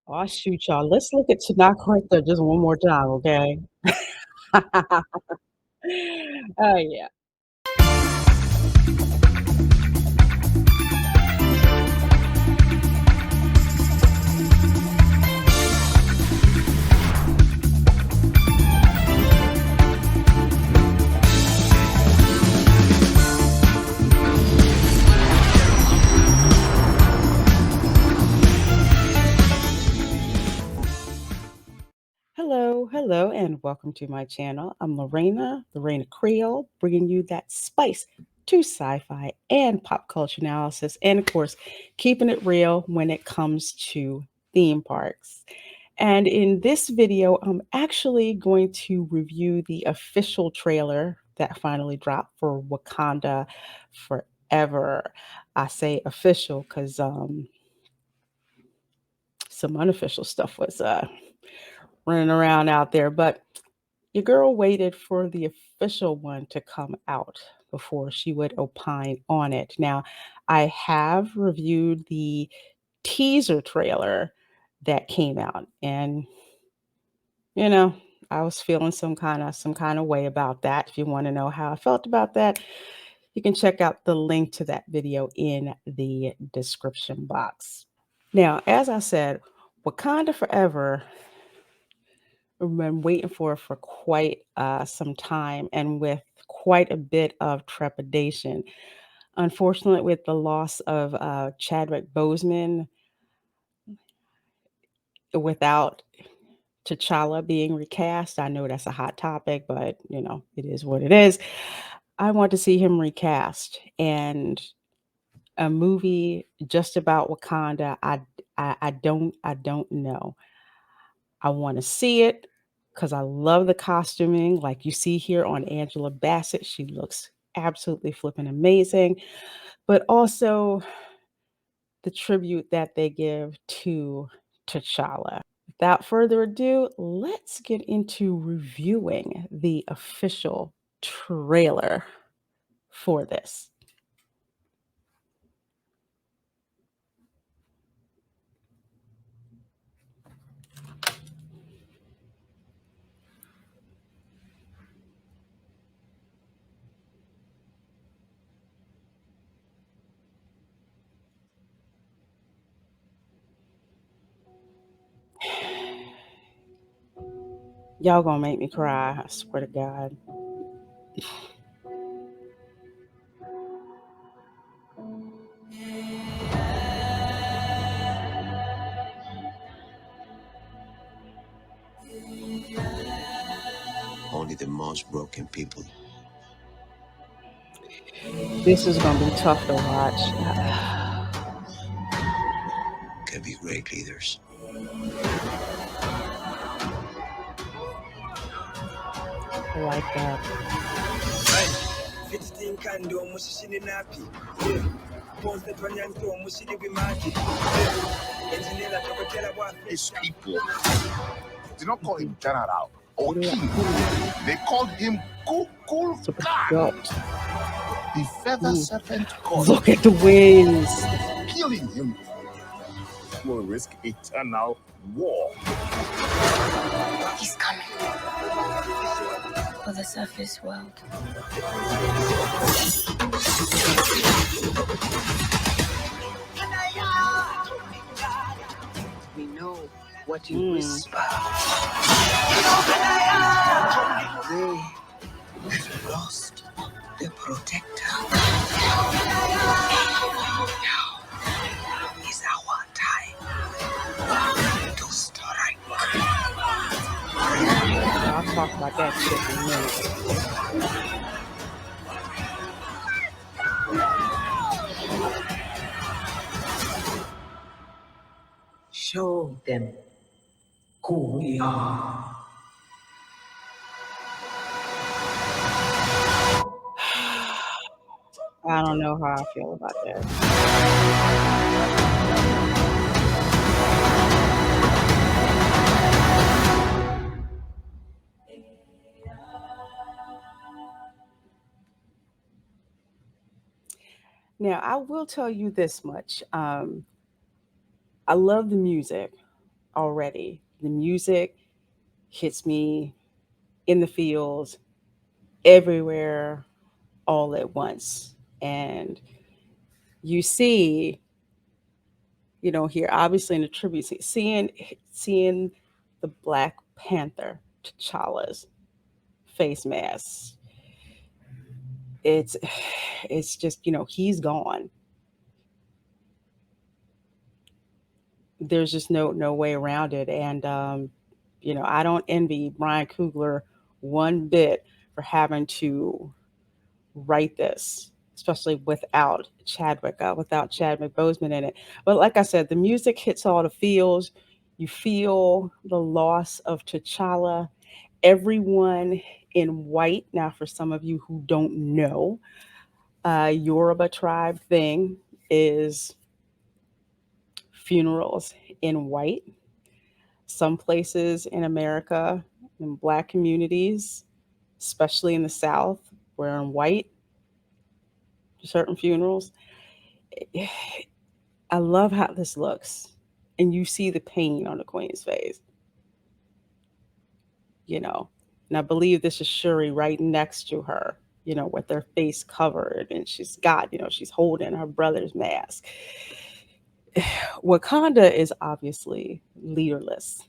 Oh, shoot, y'all. Let's look at Tanakh right there just one more time, okay? Oh, yeah. Hello, hello, and welcome to my channel. I'm Lorena, the Reina Creole, bringing you that spice to sci-fi and pop culture analysis, and of course, keeping it real when it comes to theme parks. And in this video, I'm actually going to review the official trailer that finally dropped for Wakanda Forever. I say official because some unofficial stuff was running around out there, but your girl waited for the official one to come out before she would opine on it. Now, I have reviewed the teaser trailer that came out, and you know, I was feeling some kind of way about that. If you want to know how I felt about that, you can check out the link to that video in the description box. Now, as I said, Wakanda Forever, I've been waiting for quite some time and with quite a bit of trepidation. Unfortunately, with the loss of Chadwick Boseman, without T'Challa being recast, I know that's a hot topic, but it is what it is. I want to see him recast, and a movie just about Wakanda. I don't know. I want to see it because I love the costuming. Like you see here on Angela Bassett, she looks absolutely flipping amazing. But also the tribute that they give to T'Challa. Without further ado, let's get into reviewing the official trailer for this. Y'all gonna make me cry, I swear to God. Only the most broken people This is gonna be tough to watch. can be great leaders. I like that. His people did not call him general or Yeah. king. They called him Kukul So Khan, adult. the feather serpent god. Look at the wings. Killing him will risk eternal war. He's coming for the surface world. We know what you whisper. They lost the protector. Now is our time to strike. I'll talk about that shit in a minute. Show them who we are. I don't know how I feel about that. Now, I will tell you this much. I love the music. already. The music hits me in the feels, everywhere, all at once. And you see, here obviously in the tribute, seeing the Black Panther, T'Challa's face mask. It's it's just, he's gone. There's just no way around it. And I don't envy Brian Coogler one bit for having to write this, especially without Chadwick Boseman in it. But like I said, the music hits all the feels. You feel the loss of T'Challa. Everyone in white. Now, for some of you who don't know, Yoruba tribe thing is funerals in white. Some places in America, in Black communities, especially in the South, wear in white, certain funerals. I love how this looks. And you see the pain on the queen's face, you know. And I believe this is Shuri right next to her, with their face covered. And she's holding her brother's mask. Wakanda is obviously leaderless.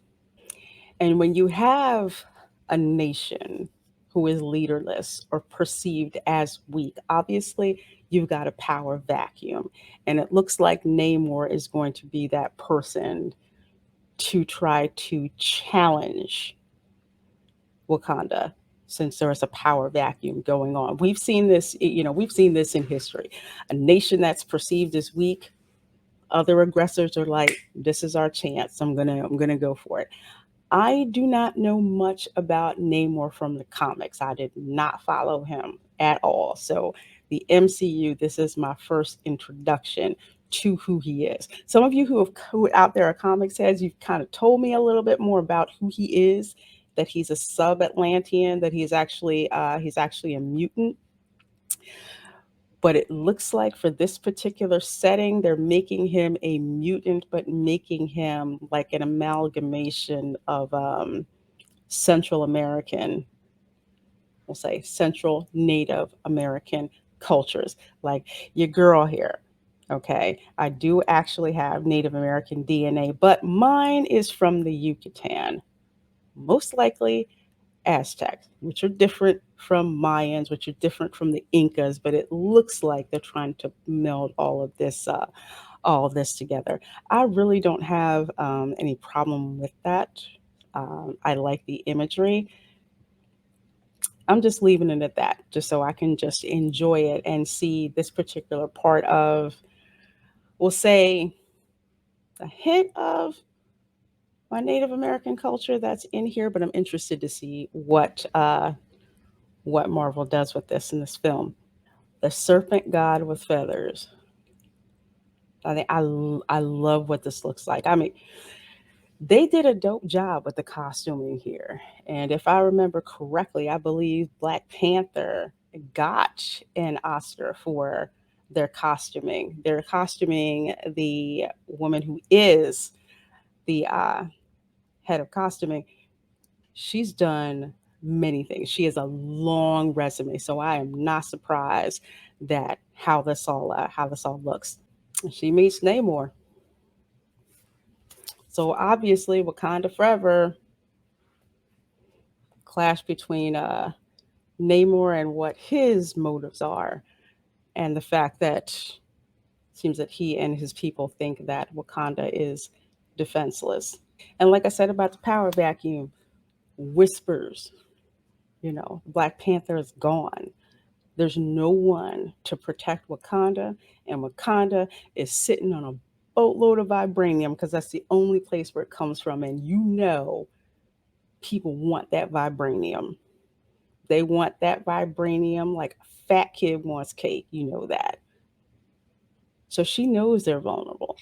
And when you have a nation who is leaderless or perceived as weak, obviously you've got a power vacuum. And it looks like Namor is going to be that person to try to challenge Wakanda, since there is a power vacuum going on. We've seen this in history. A nation that's perceived as weak, other aggressors are like, this is our chance. I'm gonna go for it. I do not know much about Namor from the comics. I did not follow him at all. So the MCU, this is my first introduction to who he is. Some of you who out there are comics heads, you've kind of told me a little bit more about who he is, that he's a sub-Atlantean, that he's actually a mutant. But it looks like for this particular setting, they're making him a mutant, but making him like an amalgamation of Central American, we'll say Central Native American cultures, like your girl here. Okay, I do actually have Native American DNA, but mine is from the Yucatan, most likely Aztecs, which are different from Mayans, which are different from the Incas, but it looks like they're trying to meld all of this together. I really don't have any problem with that. I like the imagery. I'm just leaving it at that, just so I can just enjoy it and see this particular part of, we'll say, a hint of my Native American culture that's in here. But I'm interested to see what Marvel does with this in this film. The serpent god with feathers. I love what this looks like. I mean, they did a dope job with the costuming here. And if I remember correctly, I believe Black Panther got an Oscar for their costuming. They're costuming the woman who is the head of costuming. She's done many things. She has a long resume, so I am not surprised that how this all looks. She meets Namor. So obviously, Wakanda Forever clash between Namor and what his motives are, and the fact that it seems that he and his people think that Wakanda is defenseless. And like I said about the power vacuum, whispers, Black Panther is gone. There's no one to protect Wakanda, and Wakanda is sitting on a boatload of vibranium because that's the only place where it comes from. And people want that vibranium. They want that vibranium like a fat kid wants cake. You know that. So she knows they're vulnerable.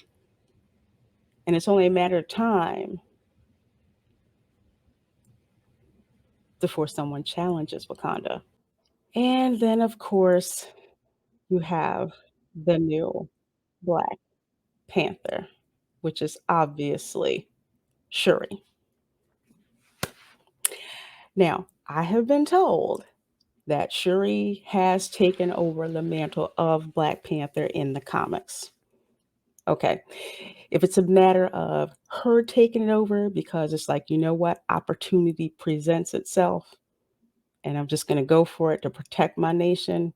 And it's only a matter of time before someone challenges Wakanda. And then, of course, you have the new Black Panther, which is obviously Shuri. Now, I have been told that Shuri has taken over the mantle of Black Panther in the comics. Okay. If it's a matter of her taking it over because it's like, you know what, opportunity presents itself and I'm just going to go for it to protect my nation,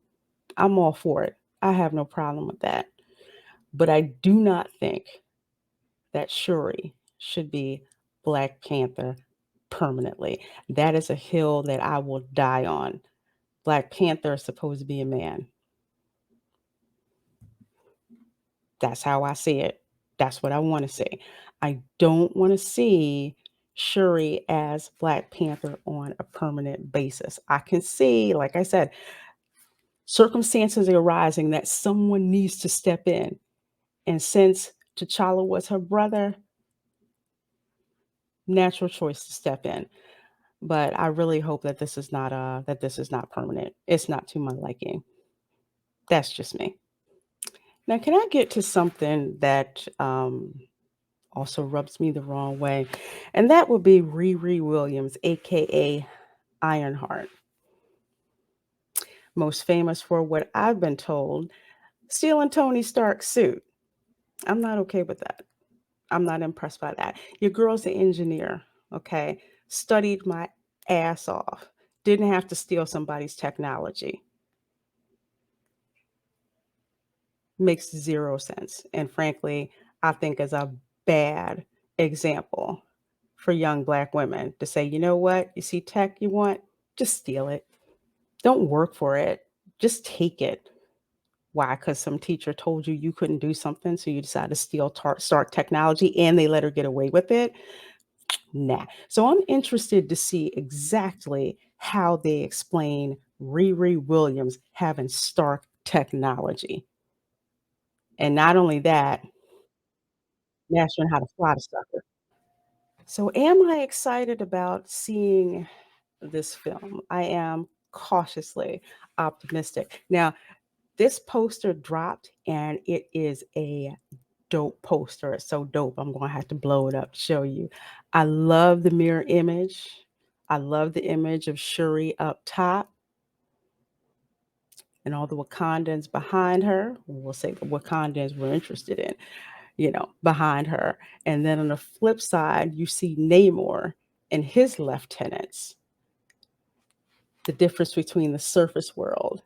I'm all for it. I have no problem with that. But I do not think that Shuri should be Black Panther permanently. That is a hill that I will die on. Black Panther is supposed to be a man. That's how I see it. That's what I want to see. I don't want to see Shuri as Black Panther on a permanent basis. I can see, like I said, circumstances arising that someone needs to step in. And since T'Challa was her brother, natural choice to step in. But I really hope that this is not permanent. It's not to my liking. That's just me. Now, can I get to something that also rubs me the wrong way? And that would be Riri Williams, aka Ironheart. Most famous for what I've been told, stealing Tony Stark's suit. I'm not okay with that. I'm not impressed by that. Your girl's an engineer, okay? Studied my ass off. Didn't have to steal somebody's technology. Makes zero sense. And frankly, I think is a bad example for young Black women to say, you know what, you see tech you want, just steal it. Don't work for it. Just take it. Why? Because some teacher told you you couldn't do something, so you decided to steal Stark technology and they let her get away with it? Nah. So I'm interested to see exactly how they explain Riri Williams having Stark technology. And not only that, mastering how to fly the sucker. So am I excited about seeing this film? I am cautiously optimistic. Now, this poster dropped and it is a dope poster. It's so dope. I'm going to have to blow it up to show you. I love the mirror image. I love the image of Shuri up top and all the Wakandans behind her. We'll say the Wakandans we're interested in, behind her. And then on the flip side, you see Namor and his lieutenants, the difference between the surface world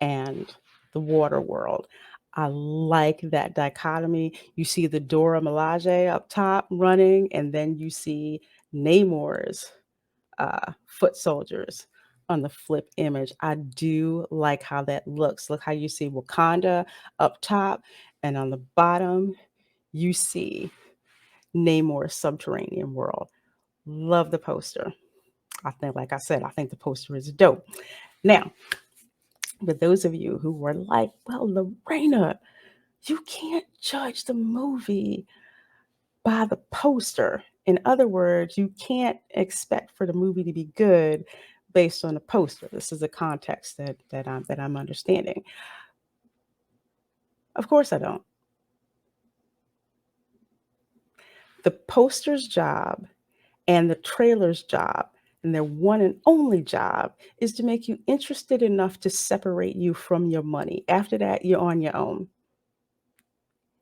and the water world. I like that dichotomy. You see the Dora Milaje up top running, and then you see Namor's foot soldiers on the flip image. I do like how that looks. Look how you see Wakanda up top, and on the bottom, you see Namor's subterranean world. Love the poster. I think, like I said, I think the poster is dope. Now, for those of you who were like, well, Lorena, you can't judge the movie by the poster. In other words, you can't expect for the movie to be good based on the poster. This is a context that I'm understanding. Of course I don't. The poster's job and the trailer's job and their one and only job is to make you interested enough to separate you from your money. After that, you're on your own.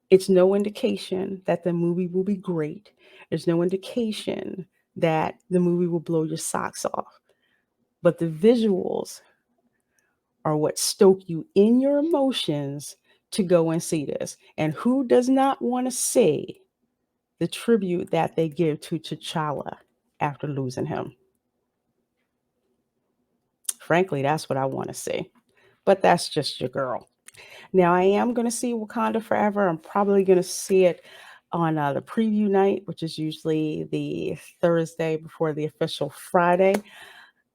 It's no indication that the movie will be great. There's no indication that the movie will blow your socks off. But the visuals are what stoke you in your emotions to go and see this. And who does not want to see the tribute that they give to T'Challa after losing him? Frankly, that's what I want to see. But that's just your girl. Now, I am going to see Wakanda Forever. I'm probably going to see it on the preview night, which is usually the Thursday before the official Friday.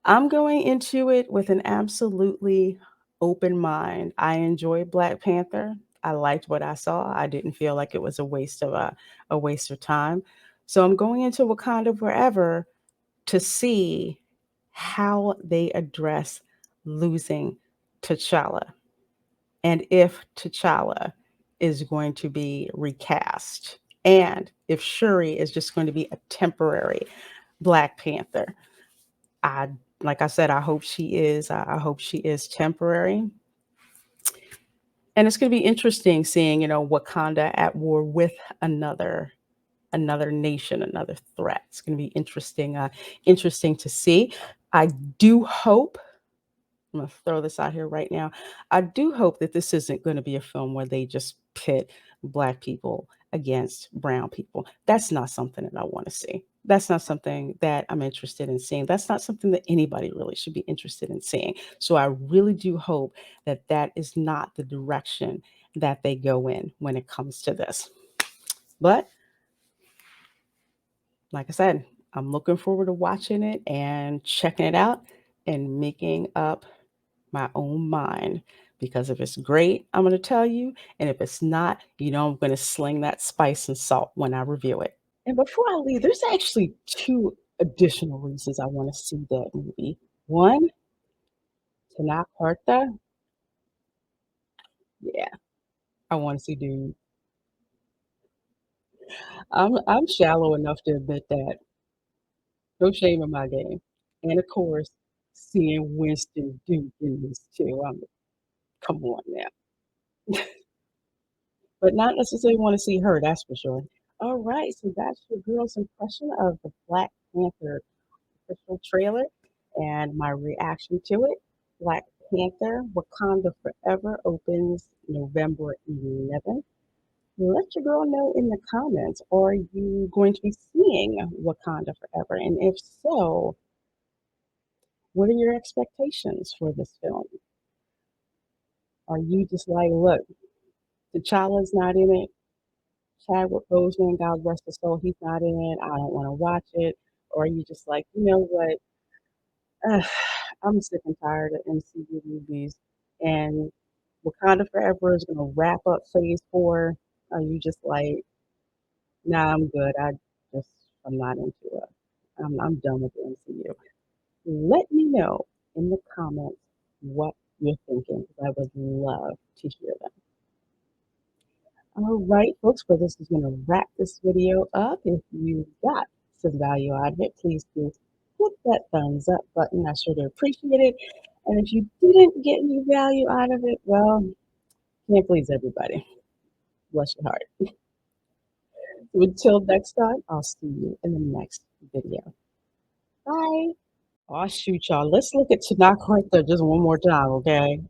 I'm going into it with an absolutely open mind. I enjoyed Black Panther. I liked what I saw. I didn't feel like it was a waste of time. So I'm going into Wakanda Forever to see how they address losing T'Challa and if T'Challa is going to be recast And if Shuri is just going to be a temporary Black Panther, I like I said, I hope she is. I hope she is temporary. And it's going to be interesting seeing, Wakanda at war with another nation, another threat. It's going to be interesting to see. I do hope. I'm going to throw this out here right now. I do hope that this isn't going to be a film where they just pit Black people against brown people. That's not something that I want to see. That's not something that I'm interested in seeing. That's not something that anybody really should be interested in seeing. So I really do hope that that is not the direction that they go in when it comes to this. But like I said, I'm looking forward to watching it and checking it out and making up my own mind. Because if it's great, I'm going to tell you. And if it's not, I'm going to sling that spice and salt when I review it. And before I leave, there's actually two additional reasons I want to see that movie. One, Tanakh Harta. Yeah, I want to see dude. I'm shallow enough to admit that. No shame in my game. And of course, seeing Winston Duke in this too. Come on now. But not necessarily want to see her, that's for sure. All right, so that's your girl's impression of the Black Panther official trailer and my reaction to it. Black Panther Wakanda Forever opens November 11th. Let your girl know in the comments, are you going to be seeing Wakanda Forever? And if so, what are your expectations for this film? Are you just like, look, T'Challa's not in it, Chadwick Boseman, God rest his soul, he's not in it. I don't want to watch it. Or are you just like, you know what? Ugh, I'm sick and tired of MCU movies, and Wakanda Forever is going to wrap up Phase 4. Are you just like, nah, I'm good. Just, I'm not into it. I'm done with the MCU. Let me know in the comments what you're thinking, because I would love to hear them. All right, folks, well, this is going to wrap this video up. If you got some value out of it, please do hit that thumbs up button. I sure do appreciate it. And if you didn't get any value out of it, well, can't please everybody. Bless your heart. So until next time, I'll see you in the next video. Bye. Oh, shoot, y'all. Let's look at Tanakh right there just one more time, okay?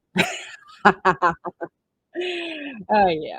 Oh, yeah.